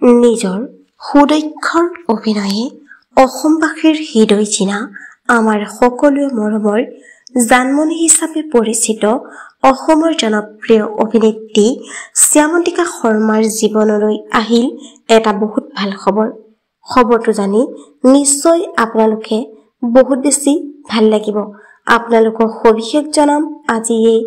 নিজৰ সুদক্ষৰ অভিনয়ে অসমবাসীৰ হৃদয় চিনা আমাৰ সকলোৱে মৰমৰ জানমণি হিচাপে পৰিচিত অসমৰ জনপ্ৰিয় অভিনেত্ৰী শ্যামন্তিকা শৰ্মাৰ জীৱনলৈ আহিল এটা বহুত ভাল খবৰ। খবৰটো জানি নিশ্চয় আপোনালোকে বহুত বেছি ভাল লাগিব। আপোনালোকক সবিশেষ জনাম আজি এই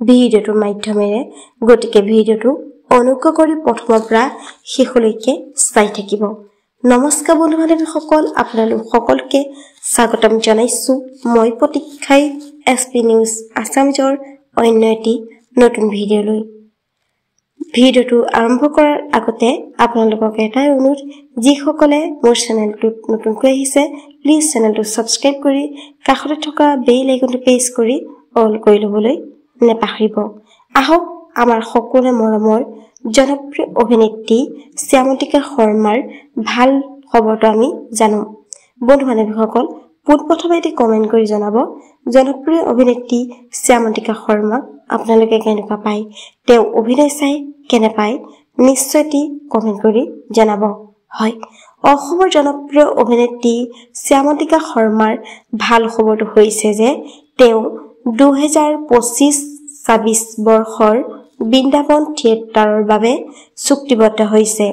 ভিডিঅ'টোৰ মাধ্যমেৰে। গতিকে ভিডিঅ'টো অনুগ্ৰহ কৰি প্ৰথমৰ পৰা শেষলৈকে চাই থাকিব। নমস্কাৰ বন্ধু বান্ধৱীসকল, আপোনালোক সকলোকে স্বাগতম জনাইছো মই প্ৰতীক্ষাই SP নিউজ আছামিজৰ অন্য এটি নতুন ভিডিঅ'লৈ। ভিডিঅ'টো আৰম্ভ কৰাৰ আগতে আপোনালোকক এটাই অনুৰোধ, যিসকলে মোৰ চেনেলটোত নতুনকৈ আহিছে প্লিজ চেনেলটো ছাবস্ক্ৰাইব কৰি কাষতে থকা বেল আইকনটো প্ৰেছ কৰি অল কৰি ল'বলৈ নেপাহৰিব। আহক আমাৰ সকলোৰে মৰমৰ জনপ্ৰিয় অভিনেত্ৰী শ্যামন্তিকা শৰ্মাৰ ভাল খবৰটো আমি জানো। বন্ধু বান্ধৱীসকল, পোনপ্ৰথমে এটি কমেণ্ট কৰি জনাব জনপ্ৰিয় অভিনেত্ৰী শ্যামন্তিকা শৰ্মাক আপোনালোকে কেনেকুৱা পায়, তেওঁ অভিনয় চাই কেনে পায়, নিশ্চয় এটি কমেণ্ট কৰি জনাব। হয়, অসমৰ জনপ্ৰিয় অভিনেত্ৰী শ্যামন্তিকা শৰ্মাৰ ভাল খবৰটো হৈছে যে তেওঁ 2025-26 বৰ্ষৰ বৃন্দাবন থিয়েটাৰৰ বাবে চুক্তিবদ্ধ হৈছে।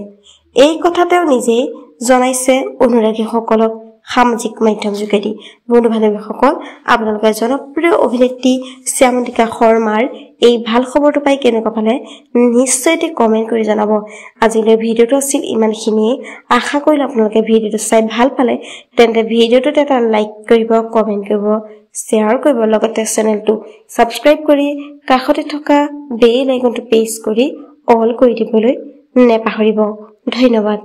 এই কথা তেওঁ নিজেই জনাইছে অনুৰাগীসকলক সামাজিক মাধ্যম যোগেদি। বন্ধু বান্ধৱীসকল, আপোনালোকে জনপ্ৰিয় অভিনেত্ৰী শ্যামন্তিকা শৰ্মাৰ এই ভাল খবৰটো পাই কেনেকুৱা পালে নিশ্চয় এটি কমেণ্ট কৰি জনাব। আজিলৈ ভিডিঅ'টো আছিল ইমানখিনিয়ে। আশা কৰিলোঁ আপোনালোকে ভিডিঅ'টো চাই ভাল পালে। তেন্তে ভিডিঅ'টোত এটা লাইক কৰিব, কমেণ্ট কৰিব, শ্বেয়াৰ কৰিব, লগতে চেনেলটো ছাবস্ক্ৰাইব কৰি কাষতে থকা বেল আইকনটো প্ৰেছ কৰি অল কৰি দিবলৈ নেপাহৰিব। ধন্যবাদ।